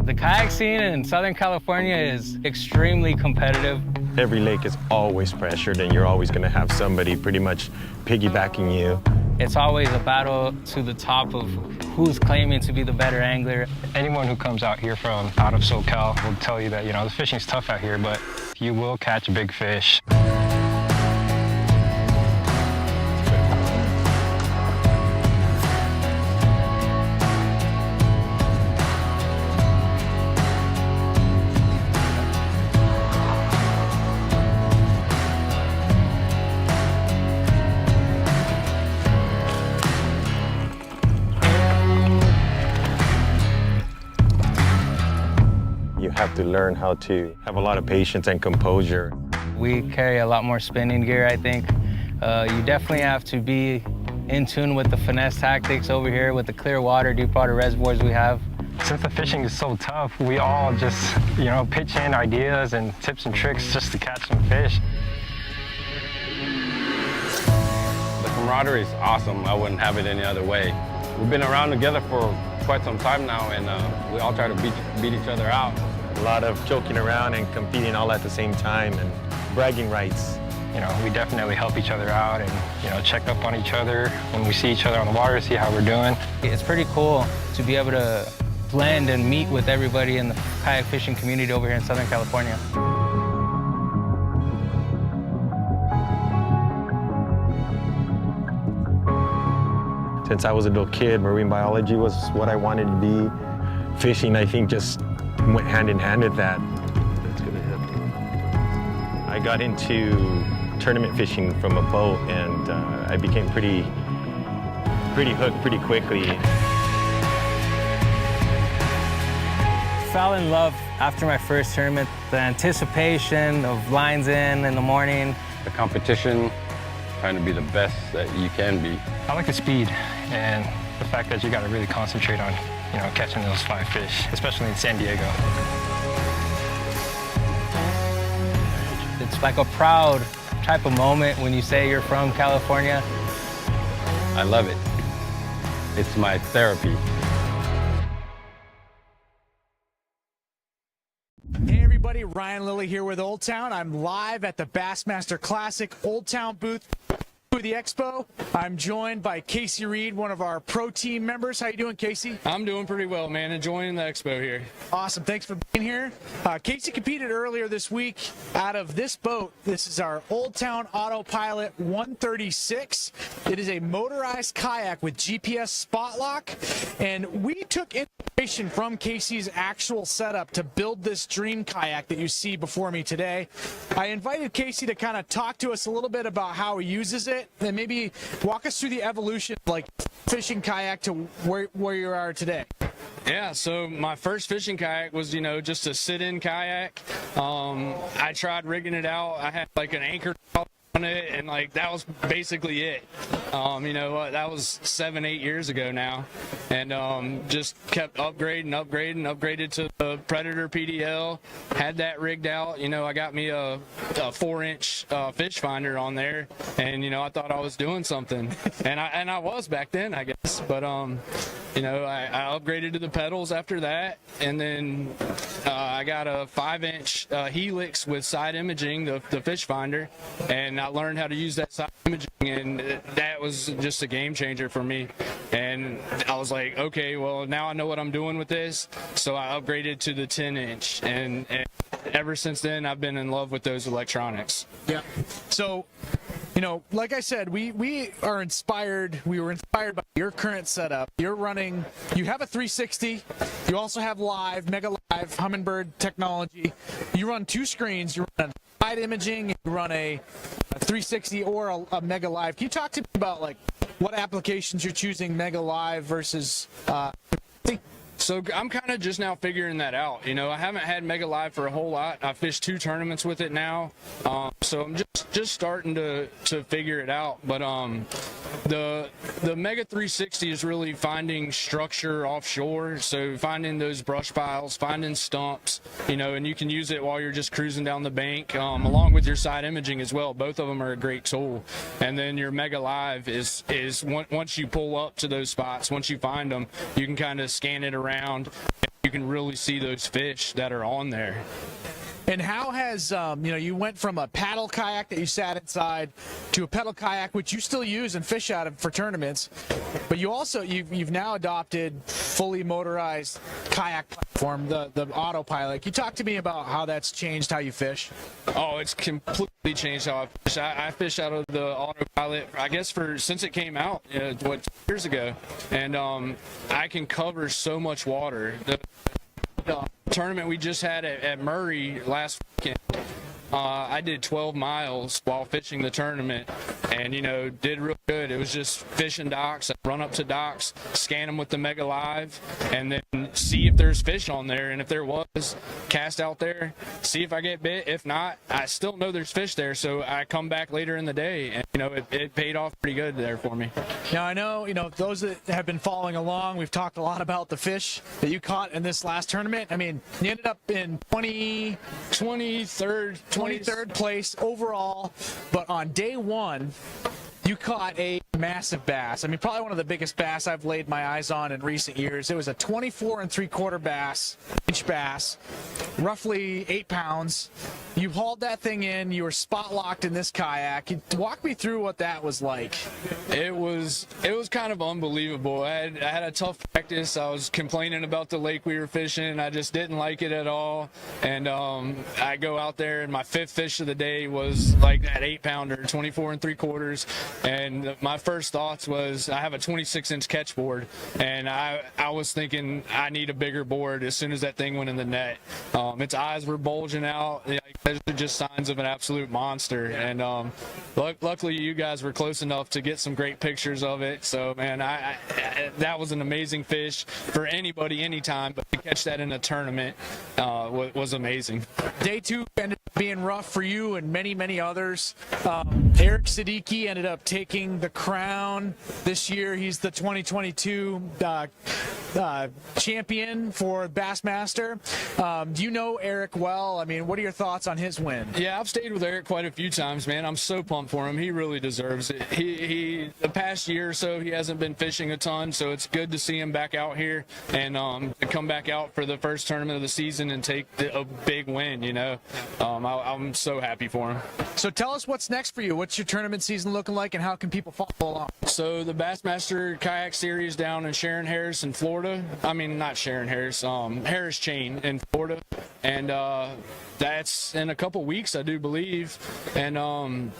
The kayak scene in Southern California is extremely competitive. Every lake is always pressured, and you're always going to have somebody pretty much piggybacking you. It's always a battle to the top of who's claiming to be the better angler. Anyone who comes out here from out of SoCal will tell you that, the fishing's tough out here, but you will catch big fish. You have to learn how to have a lot of patience and composure. We carry a lot more spinning gear, I think. You definitely have to be in tune with the finesse tactics over here with the clear water, deep water reservoirs we have. Since the fishing is so tough, we all just, pitch in ideas and tips and tricks just to catch some fish. The camaraderie is awesome. I wouldn't have it any other way. We've been around together for quite some time now, and we all try to beat each other out. A lot of joking around and competing all at the same time, and bragging rights. We definitely help each other out and, check up on each other when we see each other on the water, see how we're doing. It's pretty cool to be able to blend and meet with everybody in the kayak fishing community over here in Southern California. Since I was a little kid, marine biology was what I wanted to be. Fishing, I think, just went hand in hand with that. That's gonna hit. I got into tournament fishing from a boat, and I became pretty hooked pretty quickly. Fell in love after my first tournament. The anticipation of lines in the morning. The competition, trying to be the best that you can be. I like the speed and the fact that you got to really concentrate on, catching those 5 fish, especially in San Diego. It's like a proud type of moment when you say you're from California. I love it. It's my therapy. Hey everybody, Ryan Lilly here with Old Town. I'm live at the Bassmaster Classic Old Town booth for the Expo. I'm joined by Casey Reed, one of our pro team members. How you doing, Casey? I'm doing pretty well, man. Enjoying the Expo here. Awesome. Thanks for being here. Casey competed earlier this week out of this boat. This is our Old Town AutoPilot 136. It is a motorized kayak with GPS spot lock, and we took inspiration from Casey's actual setup to build this dream kayak that you see before me today. I invited Casey to kind of talk to us a little bit about how he uses it, and maybe walk us through the evolution of like fishing kayak to where you are today. Yeah, so my first fishing kayak was, just a sit-in kayak. I tried rigging it out. I had like an anchor on it, and that was basically it. That was 7-8 years ago now, and just kept upgraded to the Predator PDL. Had that rigged out. I got me a 4-inch fish finder on there, and I thought I was doing something, and I was back then, I guess. But I upgraded to the pedals after that, and then I got a 5-inch Helix with side imaging, the fish finder, and I learned how to use that side imaging, and that was just a game changer for me. And I was like, okay, well, now I know what I'm doing with this, so I upgraded to the 10-inch, and ever since then, I've been in love with those electronics. Yeah. So, like I said, we are inspired. We were inspired by your current setup. You have a 360. You also have Mega Live, Humminbird technology. You run 2 screens. You run side imaging. You run a 360 or a Mega Live. Can you talk to me about what applications you're choosing Mega Live versus? So I'm kind of just now figuring that out. I haven't had Mega Live for a whole lot. I fished 2 tournaments with it now, so I'm just starting to figure it out. But the Mega 360 is really finding structure offshore, so finding those brush piles, finding stumps, and you can use it while you're just cruising down the bank, along with your side imaging as well. Both of them are a great tool. And then your Mega Live is once you pull up to those spots, once you find them, you can kind of scan it around. You can really see those fish that are on there. And how has, you went from a paddle kayak that you sat inside to a pedal kayak, which you still use and fish out of for tournaments, but you've now adopted fully motorized kayak platform, the AutoPilot. Can you talk to me about how that's changed how you fish? Oh, it's completely changed how I fish. I fish out of the AutoPilot, I guess, since it came out, 2 years ago, and I can cover so much water. The tournament we just had at Murray last weekend, I did 12 miles while fishing the tournament, and did real good. It was just fishing docks. I run up to docks, scan them with the Mega Live, and then see if there's fish on there, and if there was, cast out there, see if I get bit. If not, I still know there's fish there, so I come back later in the day, and it paid off pretty good there for me. Now I know those that have been following along, we've talked a lot about the fish that you caught in this last tournament. I mean, you ended up in 23rd place overall, but on day one you caught a massive bass. I mean, probably one of the biggest bass I've laid my eyes on in recent years. It was a 24 3/4 inch bass, roughly 8 pounds. You hauled that thing in. You were spot locked in this kayak. Walk me through what that was like. It was kind of unbelievable. I had a tough practice. I was complaining about the lake we were fishing. I just didn't like it at all. And I go out there, and my 5th fish of the day was like that 8-pounder, 24 3/4. And my first thoughts was, I have a 26-inch catch board, and I was thinking I need a bigger board as soon as that thing went in the net. Its eyes were bulging out. Those are just signs of an absolute monster. And luckily you guys were close enough to get some great pictures of it. So, man, that was an amazing fish for anybody, anytime, but to catch that in a tournament was amazing. Day 2 ended up being rough for you and many, many others. Eric Siddiqui ended up taking the crown this year. He's the 2022 champion for Bassmaster. Do you know Eric well? I mean, what are your thoughts on his win? Yeah, I've stayed with Eric quite a few times, man. I'm so pumped for him. He really deserves it. He the past year or so, he hasn't been fishing a ton, so it's good to see him back out here and to come back out for the first tournament of the season and take a big win, I'm so happy for him. So tell us what's next for you. What's your tournament season looking like, and how can people follow along? So the Bassmaster Kayak Series down in Sharon Harris in Florida. I mean, not Sharon Harris, Harris Chain in Florida. And that's in a couple weeks, I do believe. And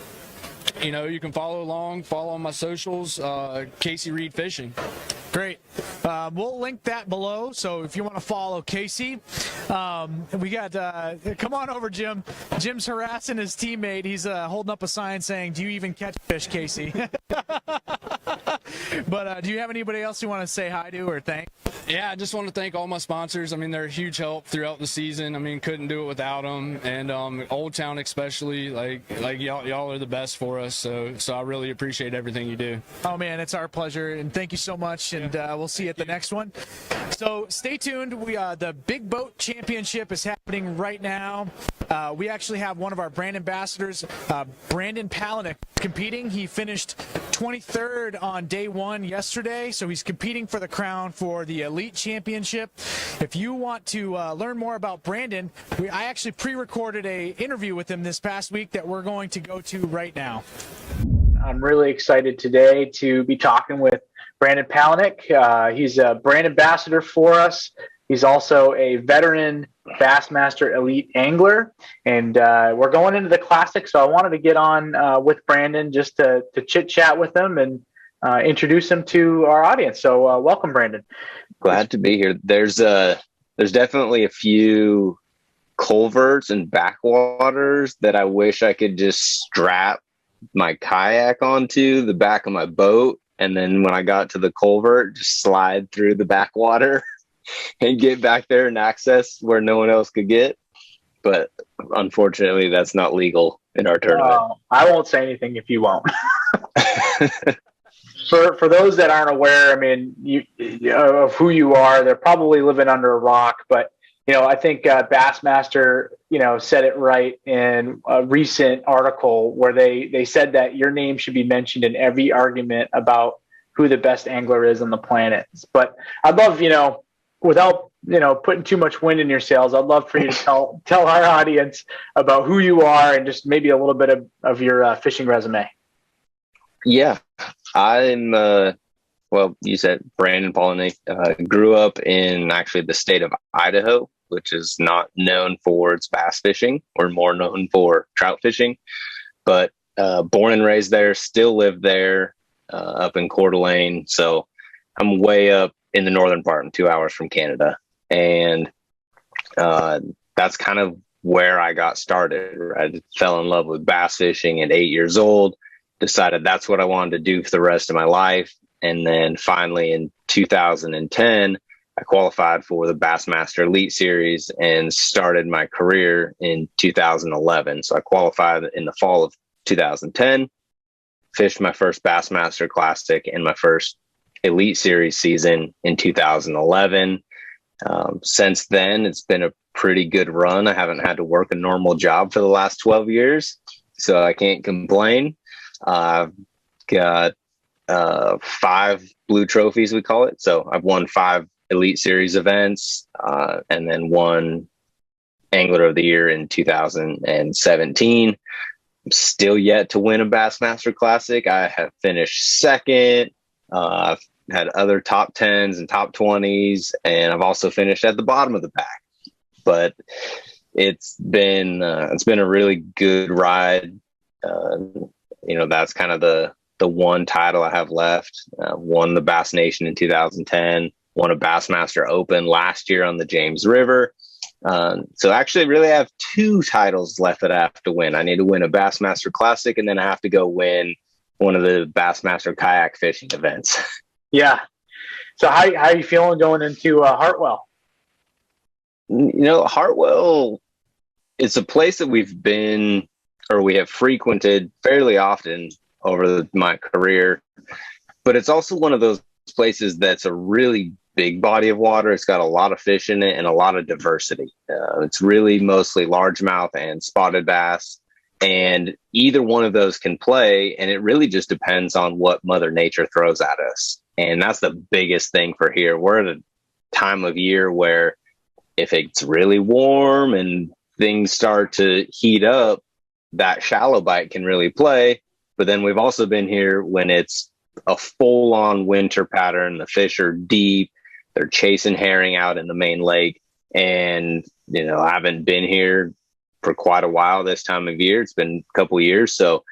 you can follow along, follow on my socials, Casey Reed Fishing. Great. We'll link that below, so if you want to follow Casey, we got, come on over, Jim. Jim's harassing his teammate. He's holding up a sign saying, "Do you even catch fish, Casey?" But do you have anybody else you want to say hi to or thank? Yeah, I just want to thank all my sponsors. I mean, they're a huge help throughout the season. I mean, couldn't do it without them. And Old Town especially, like y'all are the best for us. So I really appreciate everything you do. Oh man, it's our pleasure, and thank you so much. And we'll see you at the next one. So stay tuned. The Big Boat Championship is happening right now. We actually have one of our brand ambassadors, Brandon Palaniuk, competing. He finished 23rd on day 1 yesterday, so he's competing for the crown for the Elite Championship. If you want to learn more about Brandon, I actually pre-recorded a interview with him this past week that we're going to go to right now. I'm really excited today to be talking with Brandon Palaniuk. He's a brand ambassador for us. He's also a veteran Bassmaster Elite angler, and we're going into the Classic, so I wanted to get on with Brandon just to chit-chat with him and introduce him to our audience. So welcome, Brandon. Glad to be here. There's definitely a few culverts and backwaters that I wish I could just strap my kayak onto the back of my boat, and then when I got to the culvert, just slide through the backwater and get back there and access where no one else could get. But unfortunately, that's not legal in our tournament. I won't say anything if you won't. For those that aren't aware, I mean, of who you are, they're probably living under a rock. But I think Bassmaster, said it right in a recent article where they said that your name should be mentioned in every argument about who the best angler is on the planet. But I'd love, without putting too much wind in your sails, I'd love for you to tell our audience about who you are and just maybe a little bit of your fishing resume. Yeah, I'm, well, you said Brandon Palaniuk. Grew up in actually the state of Idaho, which is not known for its bass fishing, or more known for trout fishing. But born and raised there, still live there, up in Coeur d'Alene. So I'm way up in the northern part. I'm 2 hours from Canada. And that's kind of where I got started. I fell in love with bass fishing at 8 years old, decided that's what I wanted to do for the rest of my life. And then finally in 2010, I qualified for the Bassmaster Elite Series and started my career in 2011. So I qualified in the fall of 2010, fished my first Bassmaster Classic and my first Elite Series season in 2011. Since then, it's been a pretty good run. I haven't had to work a normal job for the last 12 years, so I can't complain. I've got 5 blue trophies, we call it. So I've won 5 Elite Series events, and then won Angler of the Year in 2017. I'm still yet to win a Bassmaster Classic. I have finished second. I've had other top 10s and top 20s, and I've also finished at the bottom of the pack. But it's been a really good ride. That's kind of the one title I have left. Won the Bass Nation in 2010, won a Bassmaster Open last year on the James River. So actually really I have 2 titles left that I have to win. I need to win a Bassmaster Classic, and then I have to go win one of the Bassmaster kayak fishing events. Yeah. So how are you feeling going into Hartwell? Hartwell, it's a place that we have frequented fairly often over my career, but it's also one of those places that's a really big body of water. It's got a lot of fish in it and a lot of diversity. It's really mostly largemouth and spotted bass, and either one of those can play, and it really just depends on what Mother Nature throws at us. And that's the biggest thing for here. We're at a time of year where if it's really warm and things start to heat up, that shallow bite can really play. But then we've also been here when it's a full-on winter pattern. The fish are deep. They're chasing herring out in the main lake. And, I haven't been here for quite a while this time of year. It's been a couple years. So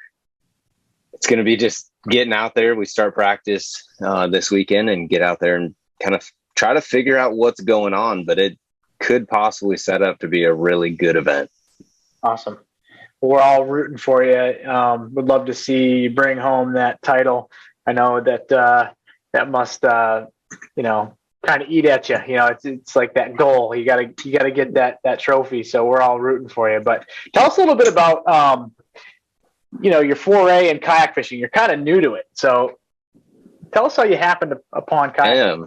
it's going to be just getting out there. We start practice this weekend and get out there and kind of try to figure out what's going on. But it could possibly set up to be a really good event. Awesome. We're all rooting for you. Would love to see you bring home that title. I know that that must, kind of eat at you. It's like that goal. You gotta get that trophy. So we're all rooting for you. But tell us a little bit about, your foray in kayak fishing. You're kind of new to it. So tell us how you happened upon kayak.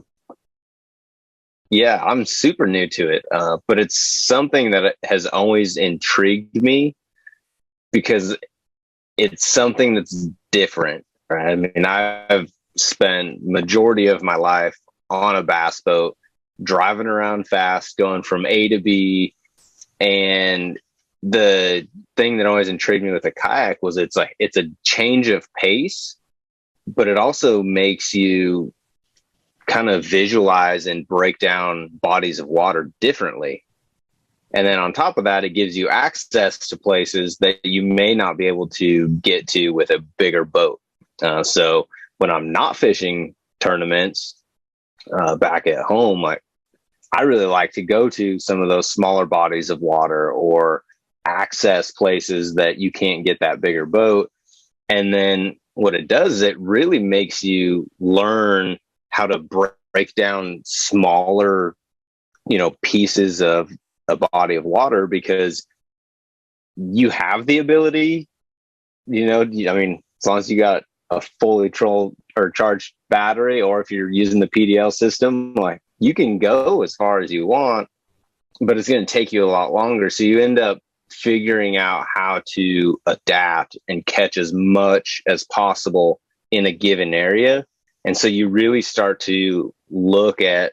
Yeah, I'm super new to it. But it's something that has always intrigued me, because it's something that's different, right? I mean, I've spent majority of my life on a bass boat, driving around fast, going from A to B. And the thing that always intrigued me with a kayak was it's a change of pace, but it also makes you kind of visualize and break down bodies of water differently. And then on top of that, it gives you access to places that you may not be able to get to with a bigger boat. So when I'm not fishing tournaments back at home, I really like to go to some of those smaller bodies of water or access places that you can't get that bigger boat. And then what it does is it really makes you learn how to break down smaller, pieces of a body of water, because you have the ability, as long as you got a fully charged battery, or if you're using the PDL system, you can go as far as you want, but it's going to take you a lot longer. So you end up figuring out how to adapt and catch as much as possible in a given area. And so you really start to look at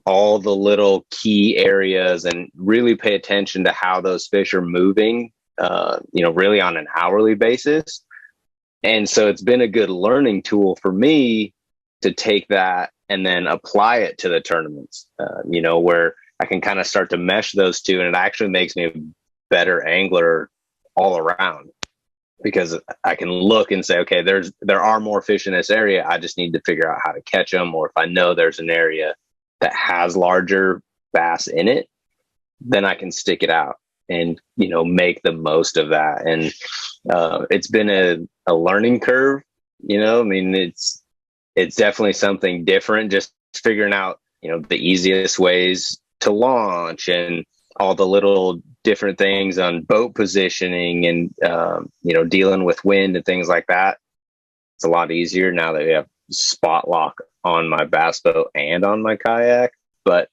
all the little key areas and really pay attention to how those fish are moving, really on an hourly basis. And so it's been a good learning tool for me to take that and then apply it to the tournaments, where I can kind of start to mesh those two, and it actually makes me a better angler all around, because I can look and say, okay, there are more fish in this area. I just need to figure out how to catch them. Or if I know there's an area that has larger bass in it, then I can stick it out and, make the most of that. And it's been a learning curve, it's definitely something different, just figuring out, the easiest ways to launch and all the little different things on boat positioning and, dealing with wind and things like that. It's a lot easier now that we have spot lock on my bass boat and on my kayak. But,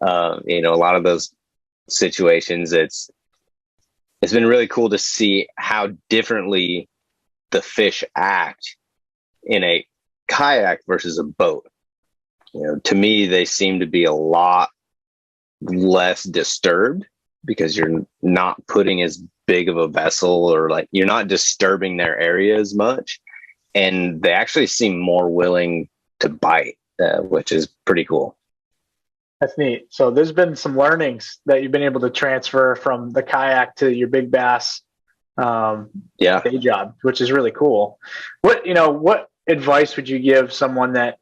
a lot of those situations, it's been really cool to see how differently the fish act in a kayak versus a boat. To me, they seem to be a lot less disturbed because you're not putting as big of a vessel, or like you're not disturbing their area as much, and they actually seem more willing to bite, which is pretty cool. That's neat. So there's been some learnings that you've been able to transfer from the kayak to your big bass day job, which is really cool. What advice would you give someone that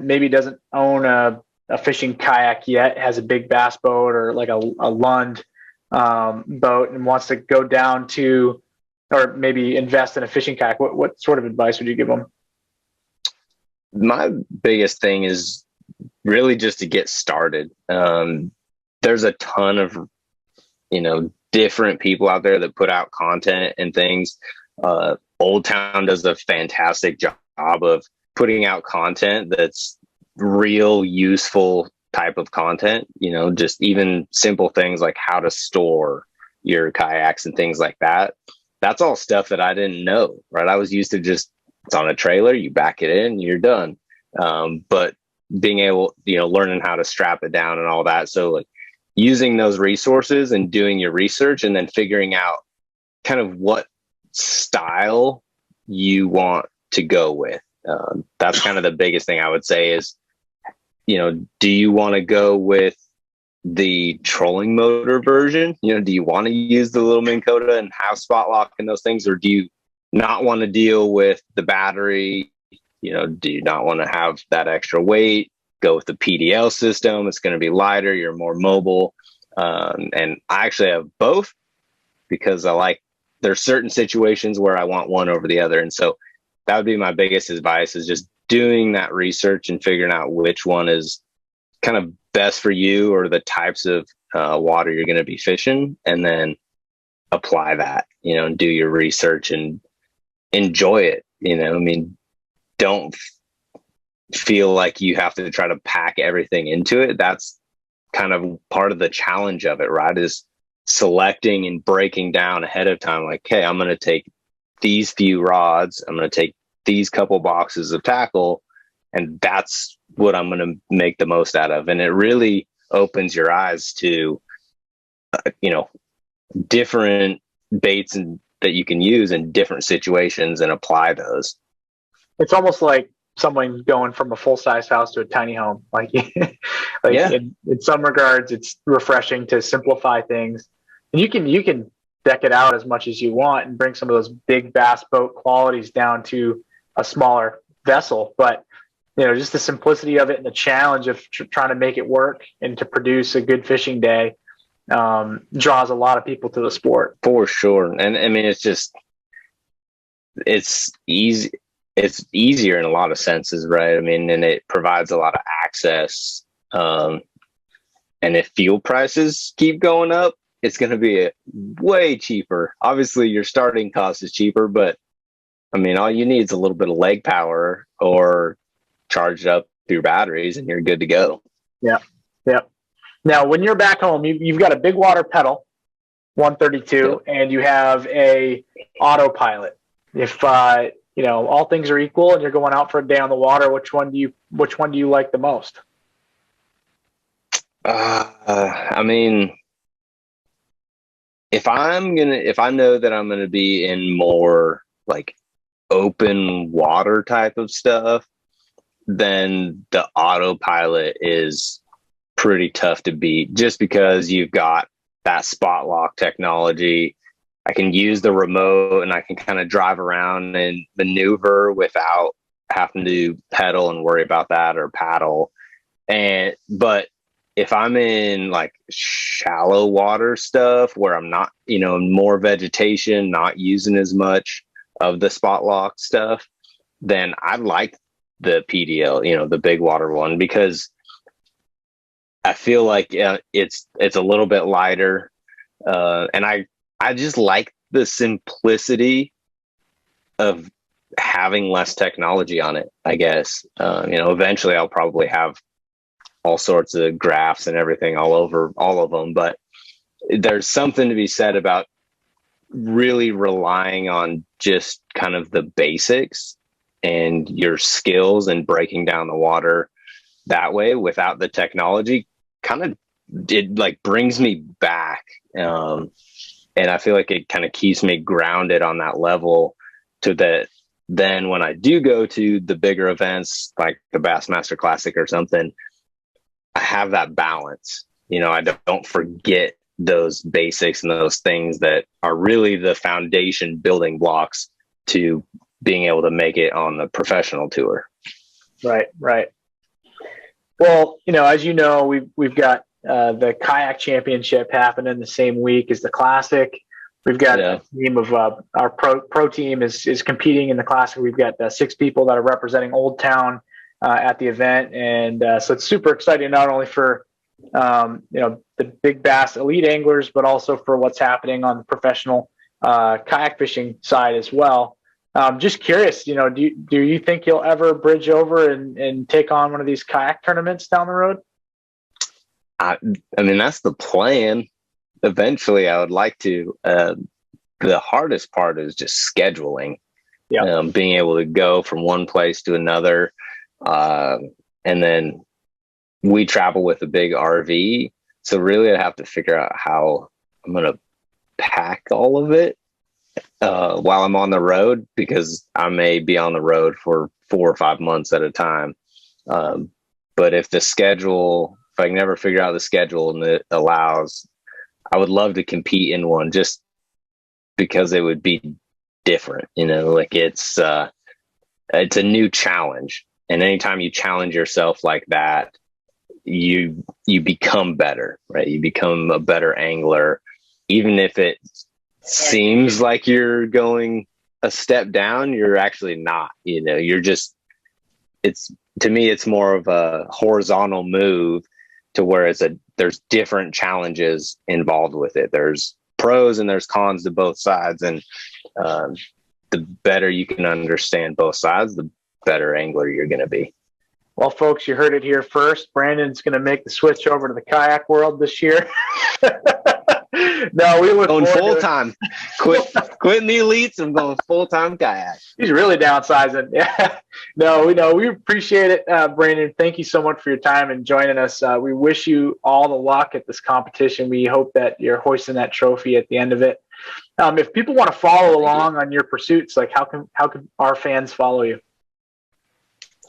maybe doesn't own a fishing kayak yet, has a big bass boat or like a Lund boat, and wants to go down to, or maybe invest in a fishing kayak? What sort of advice would you give them? My biggest thing is really just to get started. There's a ton of, different people out there that put out content and things. Old Town does a fantastic job of putting out content that's real useful type of content, just even simple things like how to store your kayaks and things like that. That's all stuff that I didn't know, right? I was used to just, it's on a trailer, you back it in, you're done. But being able, learning how to strap it down and all that. So like using those resources and doing your research and then figuring out kind of what style you want to go with. That's kind of the biggest thing I would say is, do you want to go with the trolling motor version? Do you want to use the little Minn Kota and have spot lock and those things? Or do you not want to deal with the battery? Do you not want to have that extra weight? Go with the PDL system. It's going to be lighter. You're more mobile. And I actually have both because there's certain situations where I want one over the other. And so that would be my biggest advice, is just doing that research and figuring out which one is kind of best for you or the types of water you're going to be fishing, and then apply that, and do your research and enjoy it. Don't feel like you have to try to pack everything into it. That's kind of part of the challenge of it, right? Is selecting and breaking down ahead of time. Like, hey, I'm going to take these few rods. I'm going to take these couple boxes of tackle, and that's what I'm going to make the most out of. And it really opens your eyes to, different baits and that you can use in different situations and apply those. It's almost like someone going from a full-size house to a tiny home. In some regards, it's refreshing to simplify things, and you can deck it out as much as you want and bring some of those big bass boat qualities down to a smaller vessel. But just the simplicity of it and the challenge of trying to make it work and to produce a good fishing day draws a lot of people to the sport. For sure. And I mean, it's easy. It's easier in a lot of senses, right? I mean, and it provides a lot of access. And if fuel prices keep going up, it's going to be way cheaper. Obviously, your starting cost is cheaper, but I mean, all you need is a little bit of leg power or charge up your batteries and you're good to go. Yeah. Yeah. Now, when you're back home, you've got a big water pedal, 132, and you have a AutoPilot. If, all things are equal and you're going out for a day on the water, which one do you like the most? I mean, if I know that I'm gonna be in more like open water type of stuff, then the autopilot is pretty tough to beat just because you've got that spot lock technology. I can use the remote and I can kind of drive around and maneuver without having to pedal and worry about that or paddle. But if I'm in like shallow water stuff where I'm not, more vegetation, not using as much of the spot lock stuff, then I like the PDL, the big water one, because I feel like it's a little bit lighter, and I just like the simplicity of having less technology on it. I guess eventually I'll probably have all sorts of graphs and everything all over all of them, but there's something to be said about really relying on just kind of the basics and your skills and breaking down the water that way without the technology. Kind of it like brings me back, and I feel like it kind of keeps me grounded on that level, to that then when I do go to the bigger events like the Bassmaster Classic or something, I have that balance. I don't forget those basics and those things that are really the foundation building blocks to being able to make it on the professional tour. Right. Well, as you know, we've got the kayak championship happening the same week as the classic. We've got a team of our pro team is competing in the classic. We've got 6 people that are representing Old Town at the event, and so it's super exciting, not only for the big bass elite anglers, but also for what's happening on the professional kayak fishing side as well. Just curious, do you think you'll ever bridge over and take on one of these kayak tournaments down the road? I mean, that's the plan. Eventually, I would like to. The hardest part is just scheduling. Yeah, being able to go from one place to another, and then we travel with a big RV, so really I have to figure out how I'm going to pack all of it while I'm on the road, because I may be on the road for 4 or 5 months at a time. But if I can never figure out the schedule and it allows, I would love to compete in one, just because it would be different. Like it's a new challenge, and anytime you challenge yourself like that, you become better, right? You become a better angler, even if it seems like you're going a step down, you're actually not. You're just, to me it's more of a horizontal move, to where there's different challenges involved with it. There's pros and there's cons to both sides, and the better you can understand both sides, the better angler you're going to be. Well, folks, you heard it here first. Brandon's going to make the switch over to the kayak world this year. No, we look going full time. Quitting the elites and going full-time kayak. He's really downsizing. Yeah. No, we appreciate it, Brandon. Thank you so much for your time and joining us. We wish you all the luck at this competition. We hope that you're hoisting that trophy at the end of it. If people want to follow along on your pursuits, like how can our fans follow you?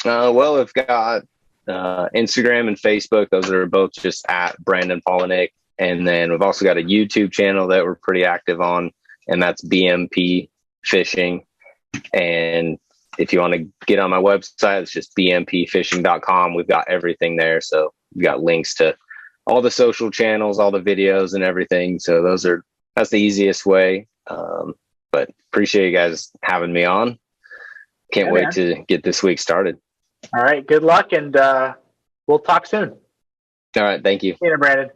Well, we've got Instagram and Facebook. Those are both just at Brandon Palaniuk. And then we've also got a YouTube channel that we're pretty active on, and that's BMP Fishing. And if you want to get on my website, it's just bmpfishing.com. We've got everything there. So we've got links to all the social channels, all the videos and everything. So that's the easiest way. But appreciate you guys having me on. Can't wait to get this week started. All right. Good luck, and we'll talk soon. All right. Thank you. See you, Brandon.